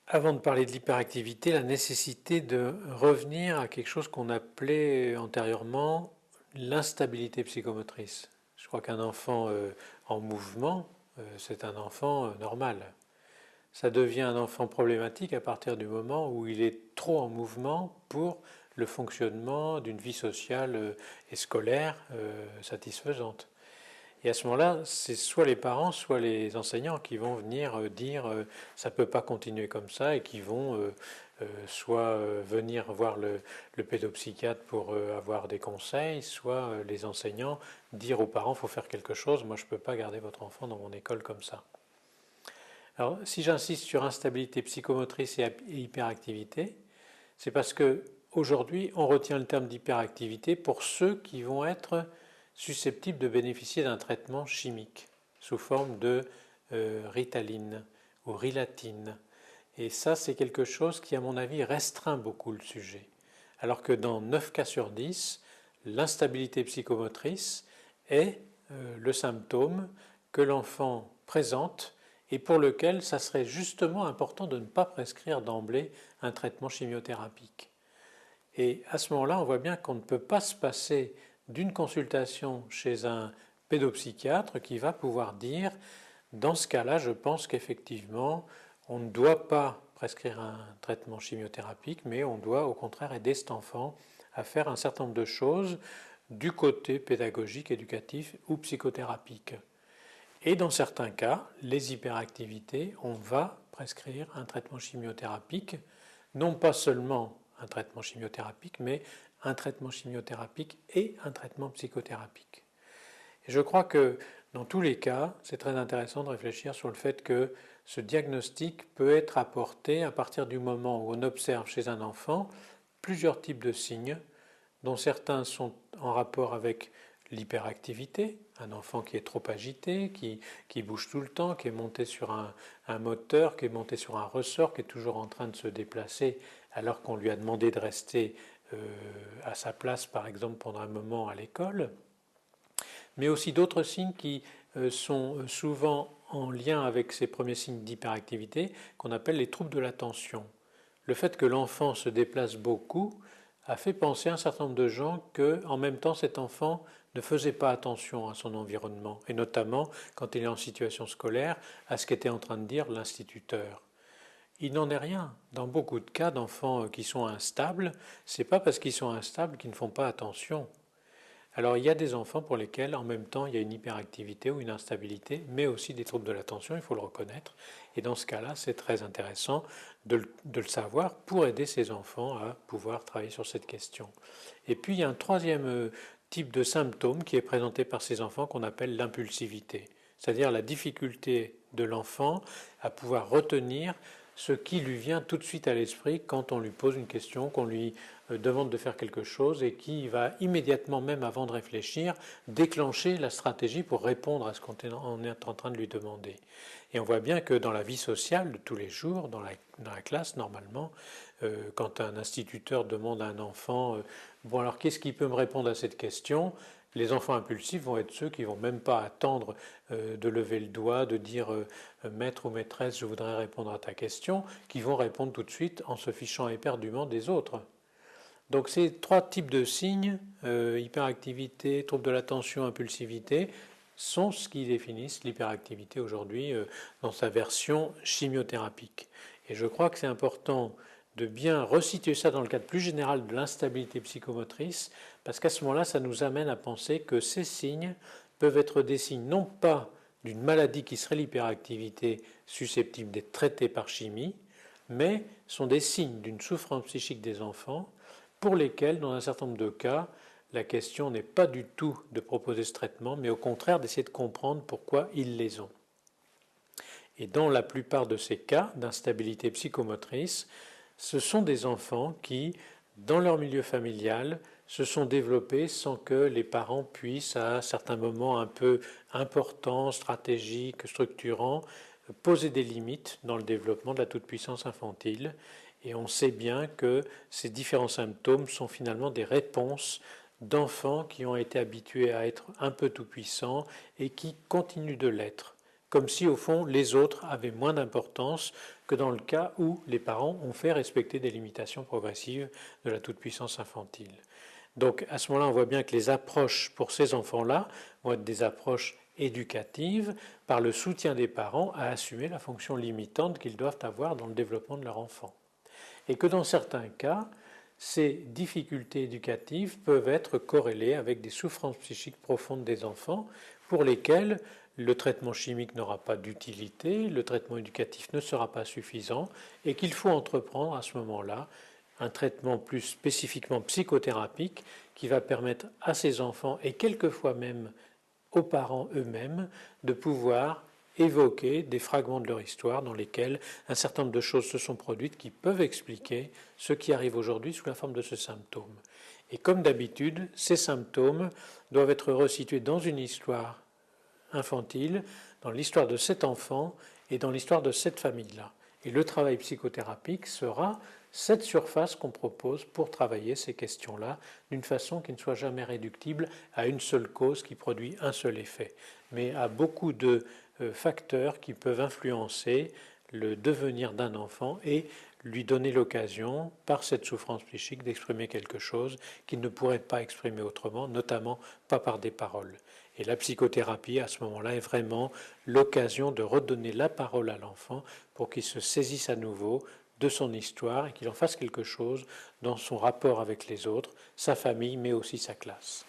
Avant de parler de l'hyperactivité, la nécessité de revenir à quelque chose qu'on appelait antérieurement l'instabilité psychomotrice. Je crois qu'un enfant en mouvement, c'est un enfant normal. Ça devient un enfant problématique à partir du moment où il est trop en mouvement pour le fonctionnement d'une vie sociale et scolaire satisfaisante. Et à ce moment-là, c'est soit les parents, soit les enseignants qui vont venir dire ça ne peut pas continuer comme ça et qui vont soit venir voir le pédopsychiatre pour avoir des conseils, soit les enseignants dire aux parents il faut faire quelque chose, moi je ne peux pas garder votre enfant dans mon école comme ça. Alors si j'insiste sur instabilité psychomotrice et hyperactivité, c'est parce que aujourd'hui on retient le terme d'hyperactivité pour ceux qui vont être susceptibles de bénéficier d'un traitement chimique sous forme de ritaline ou rilatine. Et ça, c'est quelque chose qui, à mon avis, restreint beaucoup le sujet. Alors que dans 9 cas sur 10, l'instabilité psychomotrice est le symptôme que l'enfant présente et pour lequel ça serait justement important de ne pas prescrire d'emblée un traitement chimiothérapique. Et à ce moment-là, on voit bien qu'on ne peut pas se passer d'une consultation chez un pédopsychiatre qui va pouvoir dire, dans ce cas-là, je pense qu'effectivement, on ne doit pas prescrire un traitement chimiothérapique, mais on doit au contraire aider cet enfant à faire un certain nombre de choses du côté pédagogique, éducatif ou psychothérapique. Et dans certains cas, les hyperactivités, on va prescrire un traitement chimiothérapique, non pas seulement un traitement chimiothérapique, mais un traitement chimiothérapique et un traitement psychothérapique. Et je crois que dans tous les cas, c'est très intéressant de réfléchir sur le fait que ce diagnostic peut être apporté à partir du moment où on observe chez un enfant plusieurs types de signes, dont certains sont en rapport avec l'hyperactivité, un enfant qui est trop agité, qui bouge tout le temps, qui est monté sur un moteur, qui est monté sur un ressort, qui est toujours en train de se déplacer alors qu'on lui a demandé de rester à sa place, par exemple, pendant un moment à l'école, mais aussi d'autres signes qui sont souvent en lien avec ces premiers signes d'hyperactivité qu'on appelle les troubles de l'attention. Le fait que l'enfant se déplace beaucoup a fait penser à un certain nombre de gens que, en même temps, cet enfant ne faisait pas attention à son environnement, et notamment quand il est en situation scolaire, à ce qu'était en train de dire l'instituteur. Il n'en est rien. Dans beaucoup de cas d'enfants qui sont instables, c'est pas parce qu'ils sont instables qu'ils ne font pas attention. Alors il y a des enfants pour lesquels en même temps il y a une hyperactivité ou une instabilité, mais aussi des troubles de l'attention, il faut le reconnaître. Et dans ce cas-là, c'est très intéressant de le savoir pour aider ces enfants à pouvoir travailler sur cette question. Et puis il y a un troisième type de symptôme qui est présenté par ces enfants qu'on appelle l'impulsivité, c'est-à-dire la difficulté de l'enfant à pouvoir retenir ce qui lui vient tout de suite à l'esprit quand on lui pose une question, qu'on lui demande de faire quelque chose et qui va immédiatement, même avant de réfléchir, déclencher la stratégie pour répondre à ce qu'on est en train de lui demander. Et on voit bien que dans la vie sociale de tous les jours, dans la classe normalement, quand un instituteur demande à un enfant bon alors qu'est-ce qui peut me répondre à cette question, les enfants impulsifs vont être ceux qui ne vont même pas attendre de lever le doigt, de dire maître ou maîtresse, je voudrais répondre à ta question, qui vont répondre tout de suite en se fichant éperdument des autres. Donc ces trois types de signes, hyperactivité, trouble de l'attention, impulsivité, sont ce qui définissent l'hyperactivité aujourd'hui dans sa version chimiothérapique. Et je crois que c'est important de bien resituer ça dans le cadre plus général de l'instabilité psychomotrice, parce qu'à ce moment-là, ça nous amène à penser que ces signes peuvent être des signes non pas d'une maladie qui serait l'hyperactivité susceptible d'être traitée par chimie, mais sont des signes d'une souffrance psychique des enfants pour lesquels, dans un certain nombre de cas, la question n'est pas du tout de proposer ce traitement, mais au contraire d'essayer de comprendre pourquoi ils les ont. Et dans la plupart de ces cas d'instabilité psychomotrice, ce sont des enfants qui, dans leur milieu familial, se sont développés sans que les parents puissent, à certains moments un peu importants, stratégiques, structurants, poser des limites dans le développement de la toute-puissance infantile. Et on sait bien que ces différents symptômes sont finalement des réponses d'enfants qui ont été habitués à être un peu tout-puissants et qui continuent de l'être, comme si au fond les autres avaient moins d'importance que dans le cas où les parents ont fait respecter des limitations progressives de la toute-puissance infantile. Donc à ce moment-là, on voit bien que les approches pour ces enfants-là vont être des approches éducatives par le soutien des parents à assumer la fonction limitante qu'ils doivent avoir dans le développement de leur enfant. Et que dans certains cas, ces difficultés éducatives peuvent être corrélées avec des souffrances psychiques profondes des enfants pour lesquelles le traitement chimique n'aura pas d'utilité, le traitement éducatif ne sera pas suffisant et qu'il faut entreprendre à ce moment-là un traitement plus spécifiquement psychothérapique qui va permettre à ces enfants et quelquefois même aux parents eux-mêmes de pouvoir évoquer des fragments de leur histoire dans lesquels un certain nombre de choses se sont produites qui peuvent expliquer ce qui arrive aujourd'hui sous la forme de ce symptôme. Et comme d'habitude, ces symptômes doivent être resitués dans une histoire infantile, dans l'histoire de cet enfant et dans l'histoire de cette famille-là. Et le travail psychothérapique sera cette surface qu'on propose pour travailler ces questions-là d'une façon qui ne soit jamais réductible à une seule cause qui produit un seul effet, mais à beaucoup de facteurs qui peuvent influencer le devenir d'un enfant et lui donner l'occasion, par cette souffrance psychique, d'exprimer quelque chose qu'il ne pourrait pas exprimer autrement, notamment pas par des paroles. Et la psychothérapie, à ce moment-là, est vraiment l'occasion de redonner la parole à l'enfant pour qu'il se saisisse à nouveau de son histoire et qu'il en fasse quelque chose dans son rapport avec les autres, sa famille, mais aussi sa classe.